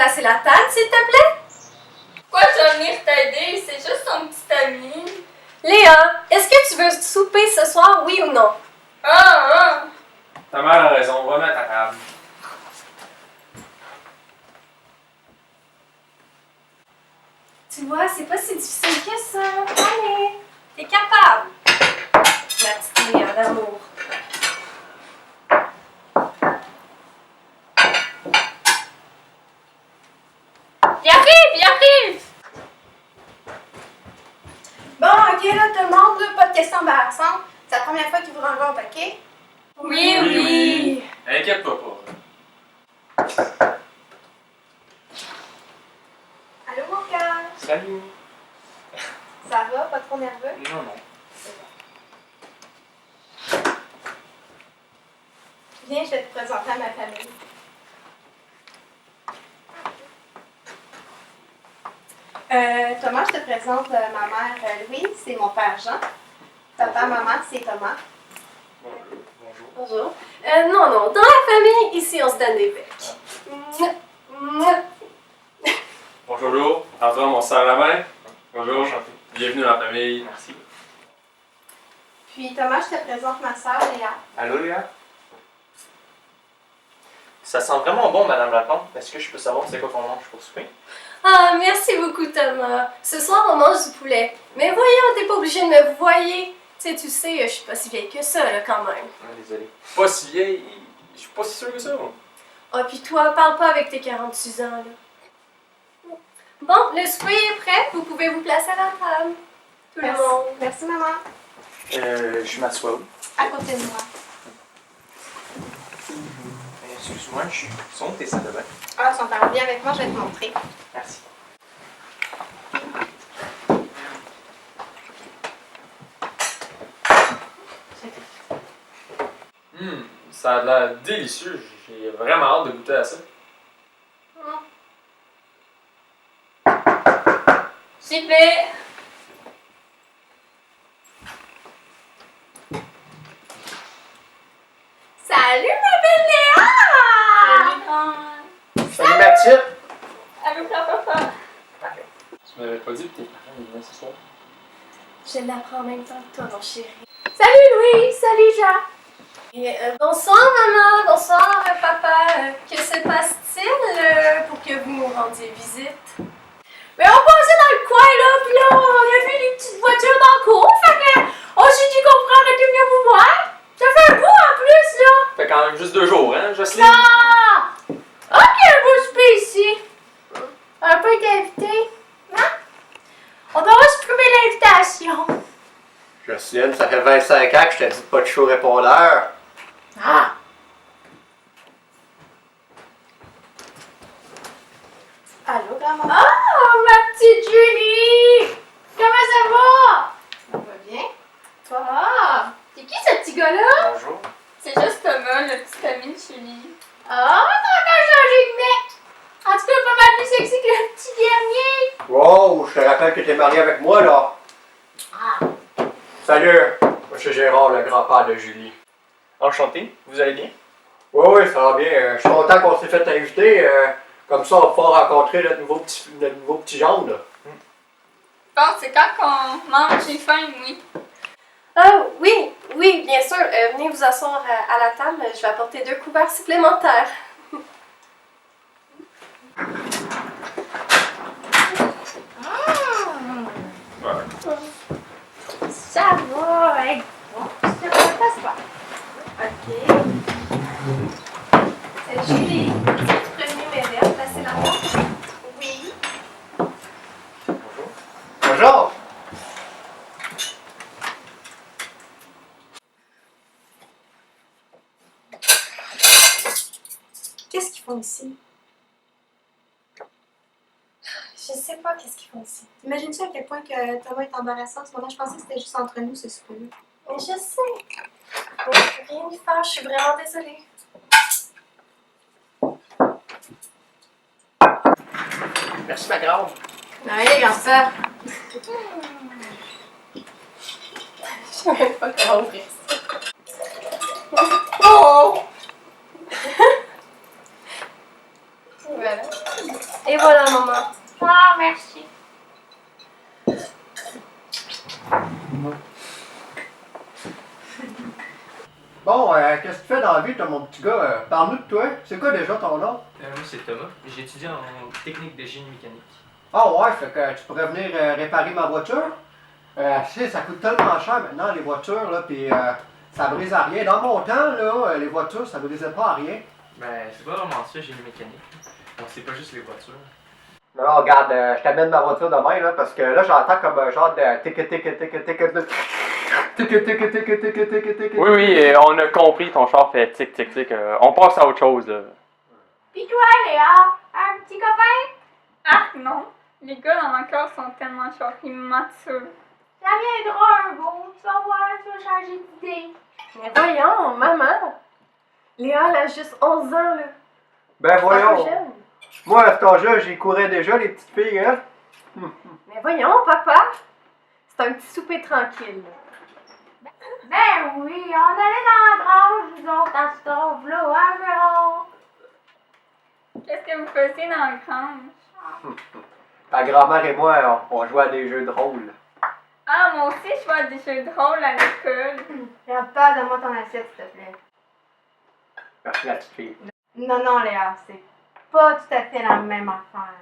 placer la table, s'il te plaît? Pourquoi je dois venir t'aider? C'est juste ton petit ami. Léa, est-ce que tu veux souper ce soir, oui ou non? Ah! Ta mère a raison, va mettre à table. Tu vois, c'est pas si difficile que ça. Allez, t'es capable. Ma petite Léa d'amour. Il arrive! Bon, ok, là, tout le monde, là, pas de questions embarrassantes. C'est la première fois qu'il vous rencontre, ok? Oui. Inquiète-toi pas. Allô, mon cœur? Salut. Ça va? Pas trop nerveux? Non, non. C'est bon. Viens, je vais te présenter à ma famille. Thomas, je te présente ma mère Louise, c'est mon père Jean. Papa, maman, c'est Thomas. Bonjour. Bonjour. Non, dans la famille, ici, on se donne des becs. Mouah, mouah. Bonjour. Antoine, on se serre la main. Bonjour. Bienvenue dans la famille. Merci. Puis Thomas, je te présente ma sœur Léa. Allô, Léa? Ça sent vraiment bon, Madame Lacombe. Est-ce que je peux savoir c'est quoi qu'on mange pour souper? Ah, merci beaucoup, Thomas. Ce soir, on mange du poulet. Mais voyons, t'es pas obligé de me voyer. Tu sais, je suis pas si vieille que ça, là, quand même. Ah, désolé. Pas si vieille. Je suis pas si sûr que ça, moi. Ah, puis toi, parle pas avec tes 46 ans, là. Bon, le souper est prêt. Vous pouvez vous placer à la table. Tout le Merci. monde. Merci, maman. Je m'assois où? À côté de moi. Excuse-moi, sont où tes salles de bain? Ah, ils sont en bien avec moi, je vais te montrer. Merci. Ça a l'air délicieux. J'ai vraiment hâte de goûter à ça. Super! Salut, ma belle Léa! Salut, grand. Salut, ma petite! Allô, papa. Tu m'avais pas dit que tes parents venaient ce soir? Je l'apprends en même temps que toi, mon chéri. Salut, Louis! Salut, Jean! Et, bonsoir, maman. Bonsoir, papa. Que se passe-t-il pour que vous nous rendiez visite? Mais on passait dans le coin, là, pis là, on a vu les petites voitures dans le cours, fait que on s'est dit qu'on pourrait arrêter de venir vous voir. Ça fait un bout en plus, là! Fait quand même juste 2 jours, hein, Jocelyne? Ah! Ok, un beau souper ici. On n'a pas été invité, hein? On doit supprimer l'invitation. Jocelyne, ça fait 25 ans que je t'ai dit pas de chaud répondeur. Ah! Allô, grand-maman? Ah, ma petite Julie! Comment ça va? Ça va bien? Toi? Ah! C'est qui ce petit gars-là? Bonjour. C'est juste Thomas, le petit ami de Julie. Ah, t'as encore changé de mec! En tout cas, pas mal plus sexy que le petit dernier! Wow, je te rappelle que t'es marié avec moi, là. Ah! Salut, moi c'est Gérard, le grand-père de Julie. Enchanté, vous allez bien? Oui, ça va bien. Je suis content qu'on s'est fait inviter. Comme ça, on va pouvoir rencontrer notre nouveau petit jaune, là. Bon, c'est quand qu'on mange? J'ai faim, oui. Oui, bien sûr. Venez vous asseoir à la table. Je vais apporter 2 couverts supplémentaires. Ça va, hein? Bon, ça passe pas. OK. Julie, est-ce que tu pourrais venir m'aider à placer la table? Oui. Bonjour. Bonjour. Qu'est-ce qu'ils font ici? Je sais pas qu'est-ce qu'ils font ici. T'imagines-tu à quel point que Thomas est embarrassant en ce moment? Je pensais que c'était juste entre nous, ce souper-là. Mais je sais. Mais je peux rien y faire. Je suis vraiment désolée. Merci, ma grande. Allez, grand ça. Je sais même pas comment ouvrir ça. Oh! Voilà. voilà, maman. Ah, merci. Bon, qu'est-ce que tu fais dans la vie, toi, mon petit gars? Parle-nous de toi. C'est quoi déjà ton nom? Moi, c'est Thomas. J'étudie en technique de génie mécanique. Ah ouais, fait que tu pourrais venir réparer ma voiture? Tu sais, ça coûte tellement cher maintenant, les voitures, là, pis ça brise à rien. Dans mon temps, là, les voitures, ça brisait pas à rien. Ben, c'est pas vraiment ça, génie mécanique. Bon, c'est pas juste les voitures. Non, regarde, je t'amène ma voiture demain, là, parce que là, j'entends comme un genre de tic. Oui, oui, on a compris, ton char fait tic, tic, tic. On passe à autre chose, là. Pis toi, Léa, un petit copain? Ah non, les gars dans ma classe sont tellement genre immatures. Ça viendra un beau, tu vas voir, tu vas changer d'idée. Mais voyons, maman. Léa, elle a juste 11 ans, là. Ben C'est un peu voyons, jeune. moi à cet âge-là, j'y courais déjà, les petites filles, hein. Mais voyons, papa. C'est un petit souper tranquille. Ben oui, on allait dans la grange, nous autres, à ce là hein, Véron? Qu'est-ce que vous faisiez dans la grange? Ta grand-mère et moi, on jouait à des jeux de rôle. Ah, moi aussi, je vois des jeux de rôle à l'école. Papa, donne-moi ton assiette, s'il te plaît. Merci la petite fille. Non, Léa, c'est pas tout à fait la même affaire.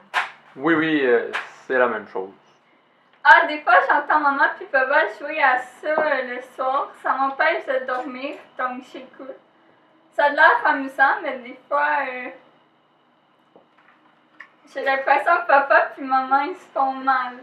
Oui, oui, c'est la même chose. Ah, des fois, j'entends maman puis papa jouer à ça le soir. Ça m'empêche de dormir, donc j'écoute. Ça a l'air amusant, mais des fois, j'ai l'impression que papa puis maman, ils se font mal.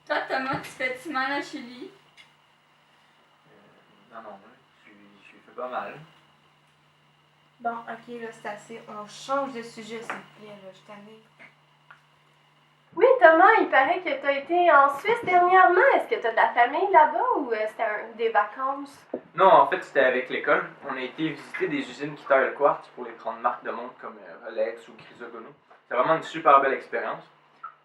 Toi, Thomas, tu fais-tu mal à Julie? Non, je lui fais pas mal. Bon, ok, là, c'est assez. On change de sujet, s'il te plaît, là, je t'amène. Oui, Thomas, il paraît que tu as été en Suisse dernièrement. Est-ce que tu as de la famille là-bas ou c'était des vacances? Non, en fait, c'était avec l'école. On a été visiter des usines qui taillent le quartz pour les grandes marques de montres comme Rolex ou Chrysogono. C'est vraiment une super belle expérience.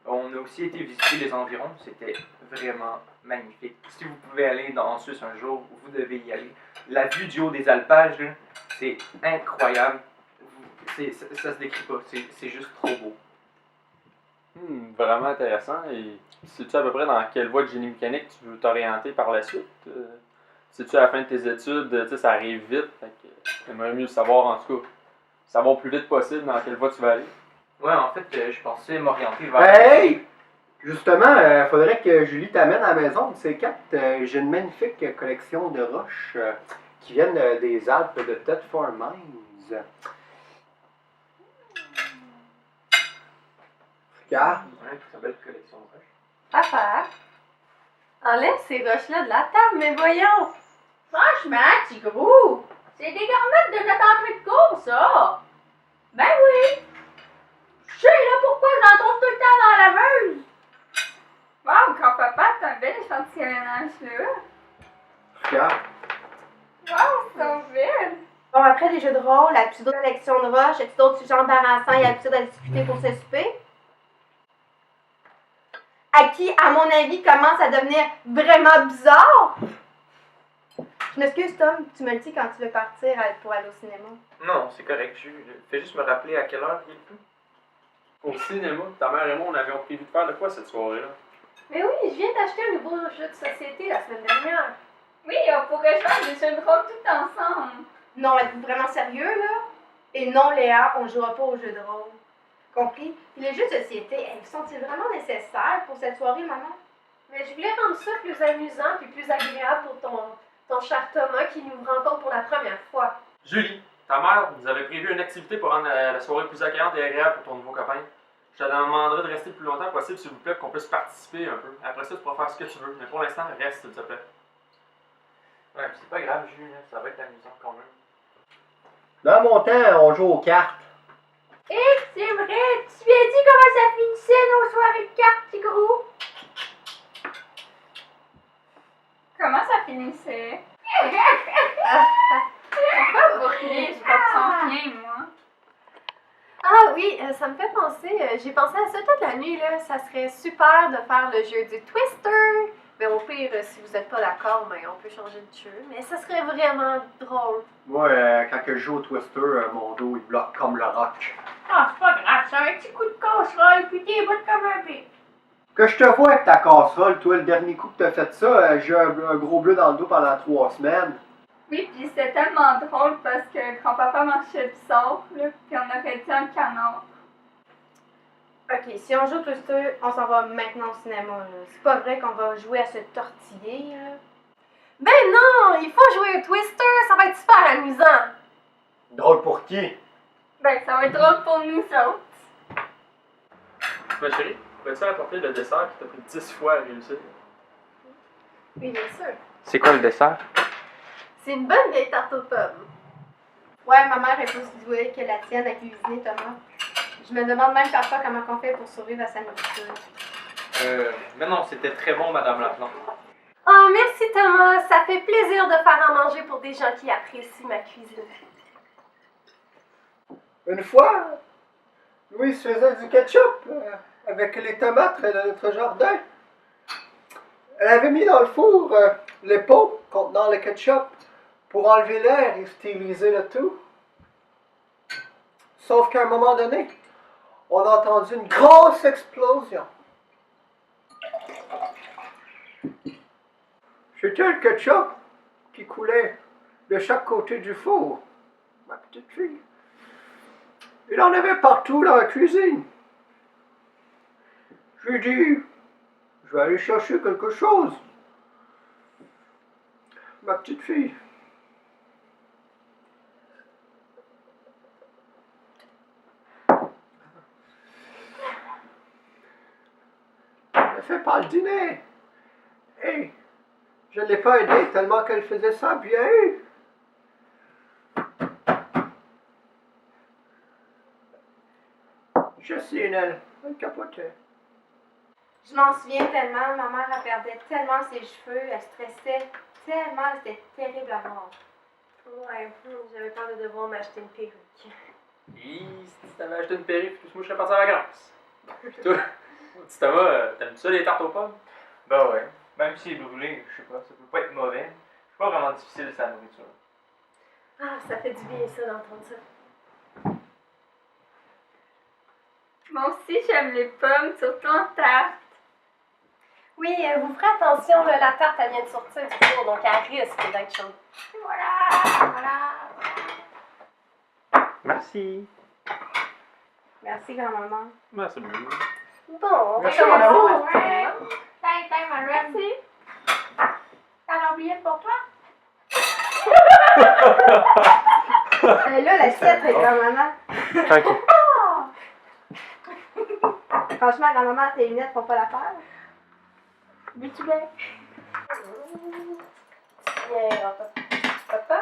On a aussi été visiter les environs. C'était vraiment magnifique. Si vous pouvez aller en Suisse un jour, vous devez y aller. La vue du haut des alpages, là, c'est incroyable. Ça se décrit pas. C'est juste trop beau. Vraiment intéressant. Et sais-tu à peu près dans quelle voie de génie mécanique tu veux t'orienter par la suite? Sais-tu à la fin de tes études, tu sais, ça arrive vite. Fait que j'aimerais mieux savoir, en tout cas, savoir le plus vite possible dans quelle voie tu vas aller. Ouais, en fait, je pensais m'orienter vers... Hey! Justement, faudrait que Julie t'amène à la maison de ces quatre. J'ai une magnifique collection de roches qui viennent des Alpes de Thetford Mines. Regarde. Ouais, très belle collection de roches. Papa, enlève ces roches-là de la table, mais voyons. Franchement, petit gros, c'est des garmettes de notre entrée de cours, ça. Ben oui. Je sais, là, pourquoi j'en trouve tout le temps dans la laveuse. Wow, grand-papa, t'as un bel échantillonnage là. Regarde. Wow, c'est so belle. Bon, après les jeux de rôle, as-tu d'autres collections de roches? As-tu d'autres sujets embarrassants et absurdes à discuter pour ce souper? À qui, à mon avis, commence à devenir vraiment bizarre? Je m'excuse, Tom, tu me le dis quand tu veux partir pour aller au cinéma. Non, c'est correct. Fais juste me rappeler à quelle heure il est plus. Au cinéma, ta mère et moi, on avait prévu de faire de quoi cette soirée-là? Mais oui, je viens d'acheter un nouveau jeu de société la semaine dernière. Oui, on pourrait jouer des jeux de rôle tout ensemble. Non, êtes-vous vraiment sérieux, là? Et non, Léa, on ne jouera pas aux jeux de rôle. Compris? Puis les jeux de société, sont-ils vraiment nécessaires pour cette soirée, maman? Mais je voulais rendre ça plus amusant puis plus agréable pour ton cher Thomas qui nous rencontre pour la première fois. Julie, ta mère nous avait prévu une activité pour rendre la soirée plus accueillante et agréable pour ton nouveau copain. Je te demanderai de rester le plus longtemps possible, s'il vous plaît, pour qu'on puisse participer un peu. Après ça, tu pourras faire ce que tu veux, mais pour l'instant, reste, s'il te plaît. Ouais, c'est pas grave, Jules, là, ça va être amusant quand même. Dans mon temps, on joue aux cartes. C'est vrai! Tu lui as dit comment ça finissait nos soirées de cartes, petit gros? Comment ça finissait? Pourquoi vous riez? Je comprends rien, moi. Ah, j'ai pensé à ça toute la nuit, là. Ça serait super de faire le jeu du Twister. Mais au pire, si vous n'êtes pas d'accord, ben, on peut changer de jeu. Mais ça serait vraiment drôle. Moi, quand je joue au Twister, mon dos, il bloque comme le rock. Ah, c'est pas grave, c'est un petit coup de casserole, puis t'es bout comme un bébé. Que je te vois avec ta casserole, toi, le dernier coup que t'as fait ça, j'ai un gros bleu dans le dos pendant 3 semaines. Oui, puis c'était tellement drôle parce que grand-papa marchait bizarre, là, puis on aurait dit un canard. Ok, si on joue au Twister, on s'en va maintenant au cinéma. Là. C'est pas vrai qu'on va jouer à se tortiller. Là. Ben non, il faut jouer au Twister, ça va être super amusant. Drôle pour qui? Ben, ça va être drôle pour nous autres. Ma chérie, peux-tu apporter le dessert qui t'a pris 10 fois à réussir? Oui, bien sûr. C'est quoi le dessert? C'est une bonne vieille tarte aux pommes. Ouais, ma mère est pas aussi douée que la tienne à cuisiner, Thomas. Je me demande même parfois comment on fait pour survivre à sa nourriture. Mais non, c'était très bon, Madame Laplante. Oh, merci Thomas, ça fait plaisir de faire à manger pour des gens qui apprécient ma cuisine. Une fois, Louise faisait du ketchup avec les tomates de notre jardin. Elle avait mis dans le four les pots contenant le ketchup pour enlever l'air et stériliser le tout. Sauf qu'à un moment donné, on a entendu une grosse explosion. C'était le ketchup qui coulait de chaque côté du four, ma petite fille. Il en avait partout dans la cuisine. J'ai dit, je vais aller chercher quelque chose. Ma petite fille. Ne fais pas le dîner. Hé, je ne l'ai pas aidée tellement qu'elle faisait ça bien. Justine, elle capotait. Je m'en souviens tellement, ma mère elle perdait tellement ses cheveux, elle stressait tellement, c'était terrible à voir. Ouais, j'avais peur de devoir m'acheter une perruque. Et si tu t'avais acheté une perruque, moi je serais parti en vacances. Puis toi, petit Thomas, t'aimes ça les tartes aux pommes? Ben ouais. Même si c'est brûlé, je sais pas, ça peut pas être mauvais. C'est pas vraiment difficile sa nourriture. Ah, ça fait du bien ça d'entendre ça. Moi aussi, j'aime les pommes, surtout en tarte. Oui, vous ferez attention, là, la tarte elle vient de sortir du four, donc elle risque d'être chaude. Voilà. Merci. Merci grand-maman. Ben, c'est mieux. Bon, on va Merci, commencer. Ouais. Tiens, ma Merci. T'en as oublié pour toi? Là, l'assiette, grand-maman. Tranquille. Franchement, grand-maman, tes lunettes font pas l'affaire. Veux-tu bien? Tiens, papa.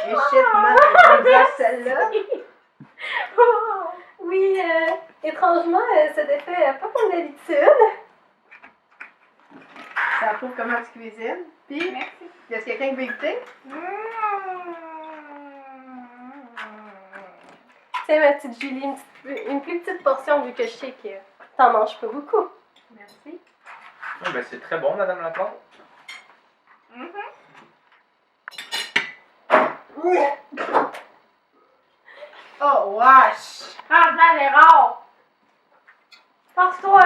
Et shit, maman, t'as celle-là. Oui, étrangement, ça défait pas comme d'habitude. Ça prouve comment tu cuisines. Puis, Merci. y a quelqu'un qui veut goûter? Tiens, ma petite Julie, une plus petite portion vu que je sais que t'en manges pas beaucoup. Merci. Ben, c'est très bon, Madame Laplante. Oh, wesh! Franchement, c'est rare! Pense-toi!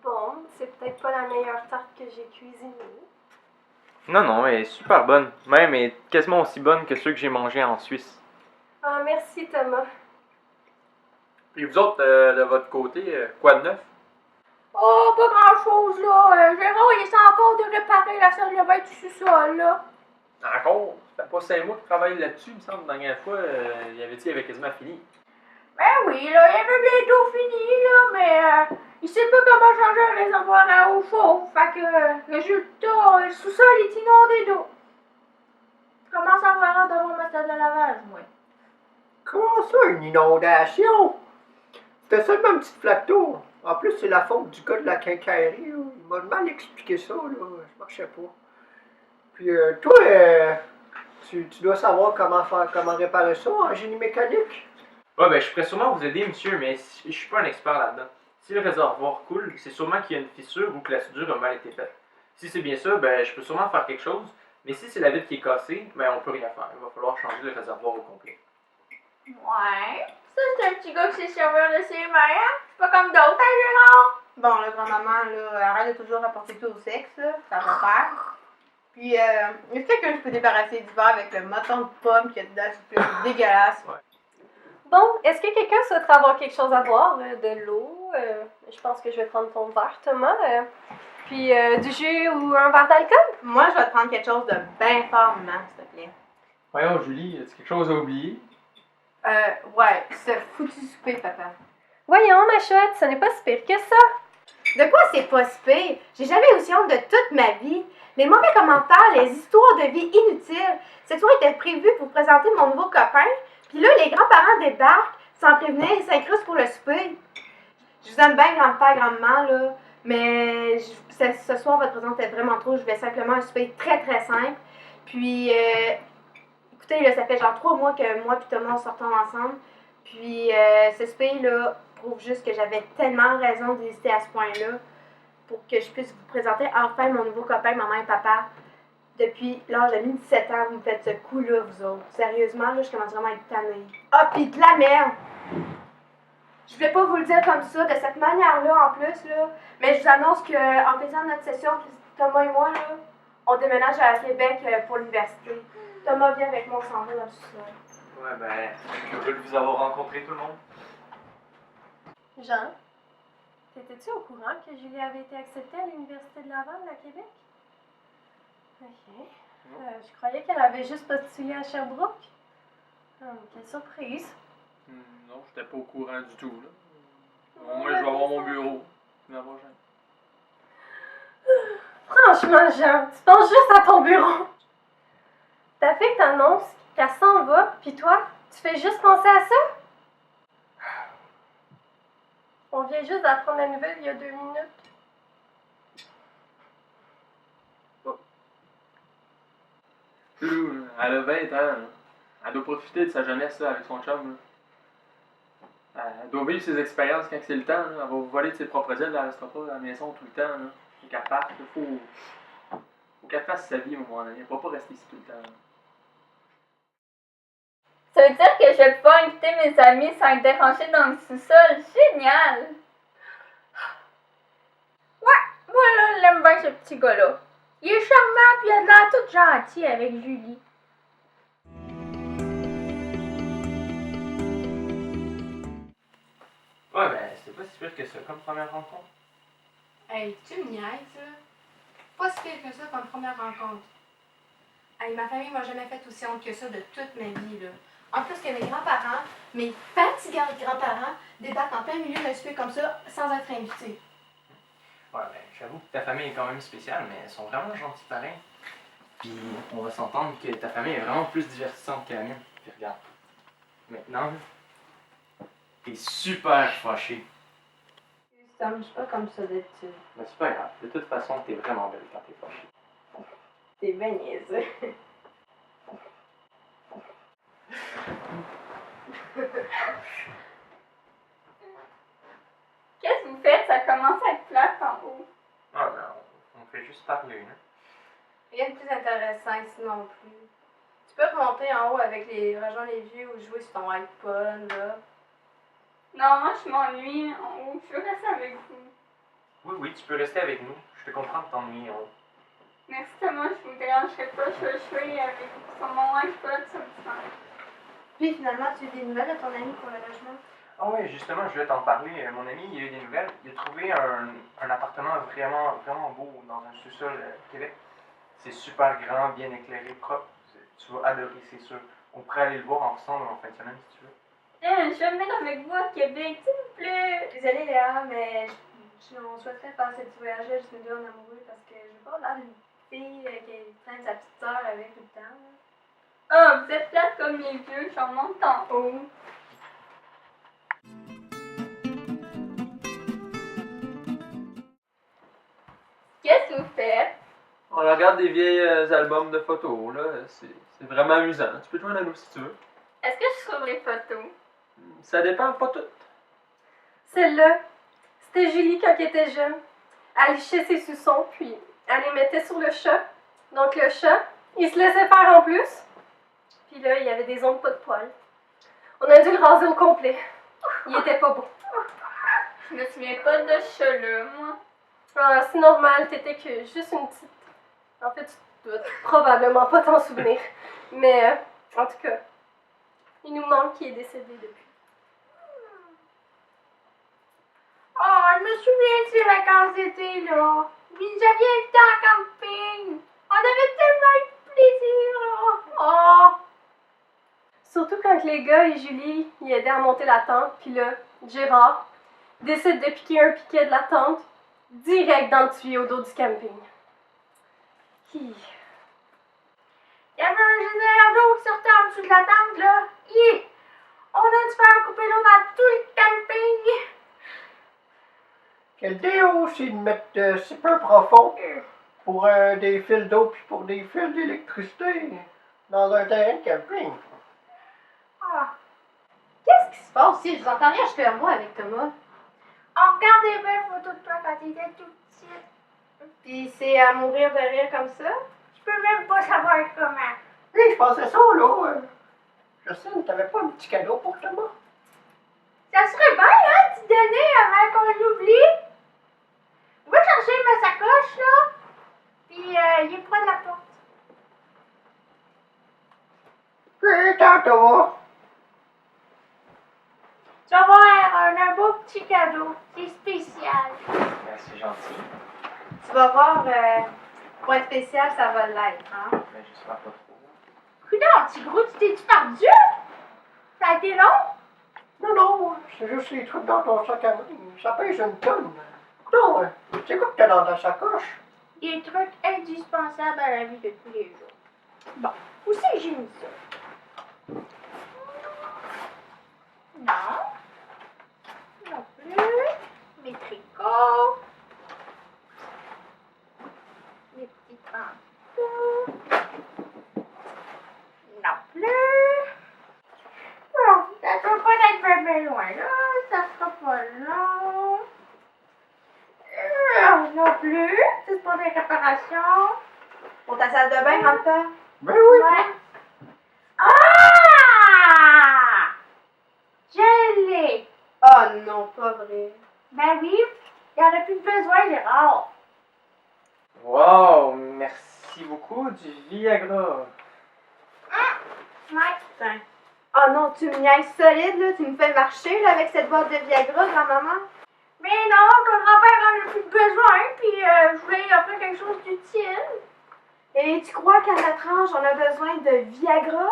Bon, c'est peut-être pas la meilleure tarte que j'ai cuisinée. Non, non, elle est super bonne. Même, elle est quasiment aussi bonne que ceux que j'ai mangés en Suisse. Ah, merci Thomas. Et vous autres, de votre côté, quoi de neuf? Oh, pas grand-chose, là. Gérard, il essaie encore de réparer la salle de bain du sous-sol, là. Encore? Ça fait pas 5 mois que tu travailles là-dessus, il me semble. La dernière fois, il avait quasiment fini. Ben oui, là, il avait bientôt fini, là, mais il sait pas comment changer un réservoir à eau chaude. Fait que, résultat, le sous-sol est inondé d'eau. Je commence à avoir hâte d'avoir ma salle de lavage, moi. Comment ça, une inondation? C'était seulement une petite flaque d'eau. En plus, c'est la faute du gars de la quincaillerie. Là. Il m'a mal expliqué ça, là. Ça marchait pas. Puis toi, tu dois savoir comment réparer ça en génie mécanique. Ouais, ben je pourrais sûrement vous aider, monsieur, mais je suis pas un expert là-dedans. Si le réservoir coule, c'est sûrement qu'il y a une fissure ou que la soudure a mal été faite. Si c'est bien ça, ben je peux sûrement faire quelque chose, mais si c'est la vitre qui est cassée, ben on peut rien faire. Il va falloir changer le réservoir au complet. Ouais. Ça, c'est un petit gars qui s'est serveur de ses mains, hein? C'est pas comme d'autres, hein, Gérard? Bon, là, grand-maman, là, arrête de toujours rapporter tout au sexe, là. Ça va faire. Puis, est-ce que quelqu'un peut débarrasser d'hiver avec le moton de pomme qu'il y a dedans? C'est dégueulasse. Bon, est-ce que quelqu'un souhaiterait avoir quelque chose à boire? De l'eau? Je pense que je vais prendre ton verre, Thomas. Puis du jus ou un verre d'alcool? Moi, je vais te prendre quelque chose de bien fort, maman, s'il te plaît. Voyons, Julie, as-tu quelque chose à oublier? Ouais, ce foutu souper, papa. Voyons, ma chouette, ce n'est pas si pire que ça. De quoi c'est pas si pire? J'ai jamais eu aussi honte de toute ma vie. Les mauvais commentaires, les histoires de vie inutiles. Cette soirée était prévue pour présenter mon nouveau copain. Puis là, les grands-parents débarquent sans prévenir et s'incrustent pour le souper. Je vous aime bien, grand-père, grand-maman, là. Mais ce soir, votre présence est vraiment trop. Je vais simplement un souper très, très simple. Puis, écoutez, là, ça fait genre 3 mois que moi et Thomas sortons ensemble. Puis, ce souper-là prouve juste que j'avais tellement raison d'hésiter à ce point-là pour que je puisse vous présenter enfin mon nouveau copain, maman et papa. Depuis l'âge de 17 ans, vous me faites ce coup-là, vous autres. Sérieusement, là, je commence vraiment à être tannée. Ah, pis de la merde! Je vais pas vous le dire comme ça, de cette manière-là, en plus, là. Mais je vous annonce qu'en faisant notre session, Thomas et moi, là, on déménage à Québec pour l'université. Thomas vient avec moi, on s'en va dans le sous-sol. Ouais, ben, heureux de vous avoir rencontré, tout le monde. Jean, t'étais-tu au courant que Julie avait été acceptée à l'Université de Laval, à Québec? Ok. Je croyais qu'elle avait juste postulé à Sherbrooke. Quelle surprise. Non, j'étais pas au courant du tout, là. Au moins, je vais avoir mon bureau. La prochaine. Franchement, Jean, tu penses juste à ton bureau. Ta fille t'annonce qu'elle s'en va, puis toi, tu fais juste penser à ça? On vient juste d'apprendre la nouvelle il y a 2 minutes. Elle a 20 ans, là. Elle doit profiter de sa jeunesse là, avec son chum. Là. Elle doit vivre ses expériences quand c'est le temps. Là. Elle va voler de ses propres ailes, elle restera pas à la maison tout le temps. Là. Faut qu'elle parte. Faut qu'elle fasse sa vie à un moment donné. Elle ne va pas rester ici tout le temps. Là. Ça veut dire que je vais pouvoir inviter mes amis sans être dérangée dans le sous-sol. Génial! Moi, là, j'aime bien ce petit gars-là. Il est charmant, puis il a de l'air tout gentil avec Julie. Ouais, ben, c'est pas si pire que ça comme première rencontre. Hey, tu me niaises, là? Pas si pire que ça comme première rencontre. Hey, ma famille m'a jamais fait aussi honte que ça de toute ma vie, là. En plus que mes grands-parents, mes fatigants grands-parents, débarquent en plein milieu d'un souper comme ça, sans être invités. Ouais, ben, j'avoue que ta famille est quand même spéciale, mais elles sont vraiment gentilles pareil. Puis, on va s'entendre que ta famille est vraiment plus divertissante que la mienne. Puis regarde. Maintenant, t'es super fâché. Ça marche pas comme ça d'habitude. Mais c'est pas grave. De toute façon, t'es vraiment belle quand t'es fâché. T'es bien niaiseux. Qu'est-ce que vous faites? Ça commence à être plate en haut. Ah, ben, on fait juste parler, hein. Rien de plus intéressant ici non plus. Tu peux remonter en haut avec rejoindre les vieux ou jouer sur ton iPod, là. Non, moi je m'ennuie en haut. Je veux rester avec vous. Oui, tu peux rester avec nous. Je te comprends de t'ennuyer en haut. Merci Thomas, je vous dérangerai pas. Je vais jouer avec vous sur mon iPod, ça me semble. Puis finalement, tu as eu des nouvelles de ton ami pour le logement? Ah ouais, justement, je voulais t'en parler. Mon ami, il a eu des nouvelles. Il a trouvé un appartement vraiment, vraiment beau dans un sous-sol à Québec. C'est super grand, bien éclairé, propre. Tu vas adorer, c'est sûr. On pourrait aller le voir ensemble en fin de semaine si tu veux. Je vais venir avec vous à Québec, s'il vous plaît. Désolée Léa, mais on souhaiterait faire ce petit voyage-là juste nous deux en amoureux parce que je veux pas l'air d'une fille qui traîne sa petite sœur avec tout le temps. Là. Ah, vous êtes plate comme les vieux, j'en monte en haut. On regarde des vieilles albums de photos, là. C'est vraiment amusant. Tu peux te joindre à nous si tu veux. Est-ce que je trouve les photos? Ça dépend pas tout. Celle-là, c'était Julie quand elle était jeune. Elle lichait ses suçons, puis elle les mettait sur le chat. Donc le chat, il se laissait faire en plus. Puis là, il y avait des ongles pas de poils. On a dû le raser au complet. Il était pas beau. Je me souviens pas de ce chat-là, moi. Ah, c'est normal, t'étais que juste une petite... En fait, tu dois probablement pas t'en souvenir. Mais, en tout cas, il nous manque qui est décédé depuis. Oh, je me souviens de ces vacances d'été, là. Vous nous aviez invités en camping. On avait tellement eu de plaisir, là. Oh! Surtout quand les gars et Julie y aidaient à monter la tente, puis là, Gérard décide de piquer un piquet de la tente direct dans le tuyau d'eau du camping. Hi. Il y avait un générateur d'eau qui sortait en dessous de la tente, là. Hi! On a dû faire couper l'eau dans tout le camping. Quelle idée aussi de mettre si peu profond pour des fils d'eau puis pour des fils d'électricité dans un terrain de camping. Ah. Qu'est-ce qui se passe ici? Je vous entends rien jusqu'à moi avec Thomas. On regarde des belles photos de toi quand t'étais tout petite. Puis c'est à mourir de rire comme ça? Je peux même pas savoir comment. Hé, je pensais ça, là. Justine, t'avais pas un petit cadeau pour Thomas? Ça serait bien, hein, d'y donner avant qu'on l'oublie. Va chercher ma sacoche, là. Puis, il est près de la porte. Hé, tantôt. Tu vas voir, un beau petit cadeau. C'est spécial. Ben, c'est gentil. Tu vas voir, pour être spécial, ça va l'être, hein? Mais j'espère pas trop. Coudonc, petit gros, tu t'es-tu perdu? Ça a été long? Non, non, c'est juste les trucs dans ton sac à main. Ça pèse une tonne. Non, c'est quoi que t'as dans ta sacoche? Des trucs indispensables à la vie de tous les jours. Bon, où c'est que j'ai mis ça? Non. Non plus. Mes tricots. Mes petits pantoufles. Non plus. Bon, ça doit pas être bien loin là. Ça sera pas long. Non plus. C'est pour des réparations. Pour ta salle de bain, grand-père? Ben oui. Ouais. Ah! Je l'ai. Oh non, pas vrai. Ben oui, il n'y en a plus besoin, Gérard. Wow, merci beaucoup du Viagra. Ouais. Putain. Oh non, tu me niaises solide, là. Tu me fais marcher, là, avec cette boîte de Viagra, grand-maman. Mais non, ton grand-père en a plus besoin, puis je voulais lui offrir quelque chose d'utile. Et tu crois qu'à notre âge, on a besoin de Viagra?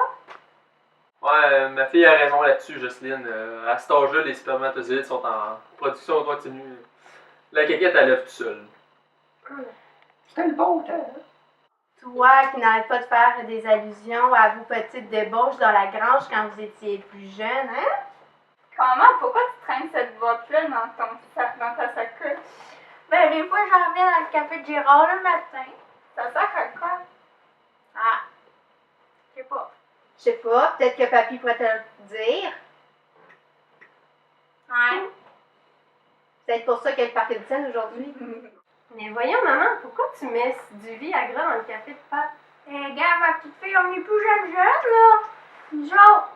Ouais, ma fille a raison là-dessus, Jocelyne. À cet âge-là, les spermatozoïdes sont en production continue. La caquette, elle lève tout seul. C'était le bon temps. Hein? Toi qui n'arrête pas de faire des allusions à vos petites débauches dans la grange quand vous étiez plus jeune, hein? Comment? Pourquoi tu traînes cette boîte-là dans ta sacoche? Ben, des fois, j'en viens dans le café de Gérard le matin. Ça sert à quoi? Ah, je sais pas. Je sais pas, peut-être que papy pourrait te le dire. Ouais. C'est peut-être pour ça qu'elle est Parkinson aujourd'hui. Mais voyons, maman, pourquoi tu mets du Viagra dans le café de pâte? Regarde, ma petite fille, on est plus jeune, là. Nous autres.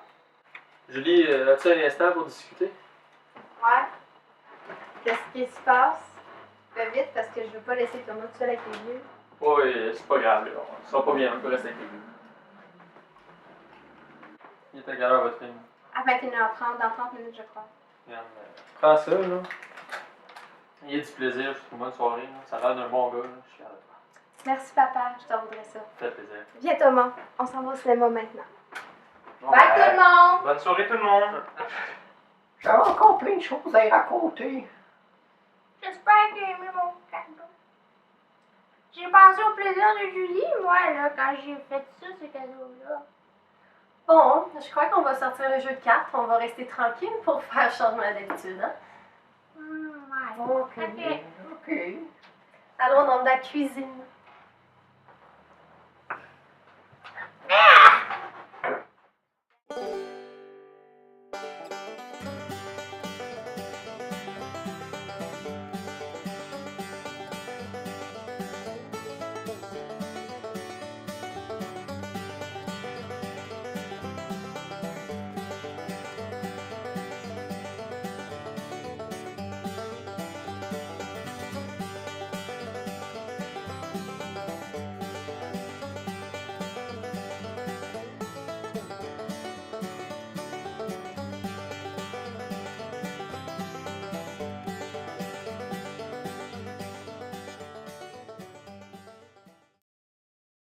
Julie, as-tu un instant pour discuter? Ouais. Qu'est-ce qui se passe? Fais vite parce que je veux pas laisser Thomas tout seul avec les vieux. Oui, c'est pas grave, là. Ils sont pas bien, on peut rester avec les deux. Il est à quelle heure votre film? À 21h30, dans 30 minutes, je crois. Regarde, prends ça, là. Il y a du plaisir, je trouve, bonne soirée, là. Ça a l'air d'un bon gars, là. Je suis fier de toi. Merci, papa, je t'en voudrais ça. Ça fait plaisir. Viens, Thomas, on s'en va au cinéma maintenant. Bon, Bye, tout le monde! Bonne soirée tout le monde. J'avais encore plein de choses à y raconter. J'espère qu'il a aimé mon cadeau. J'ai pensé au plaisir de Julie, moi, là, quand j'ai fait ça, ce cadeau-là. Bon, je crois qu'on va sortir le jeu de cartes. On va rester tranquille pour faire changement d'habitude, hein? Ouais. OK. Ok. OK. Allons dans la cuisine.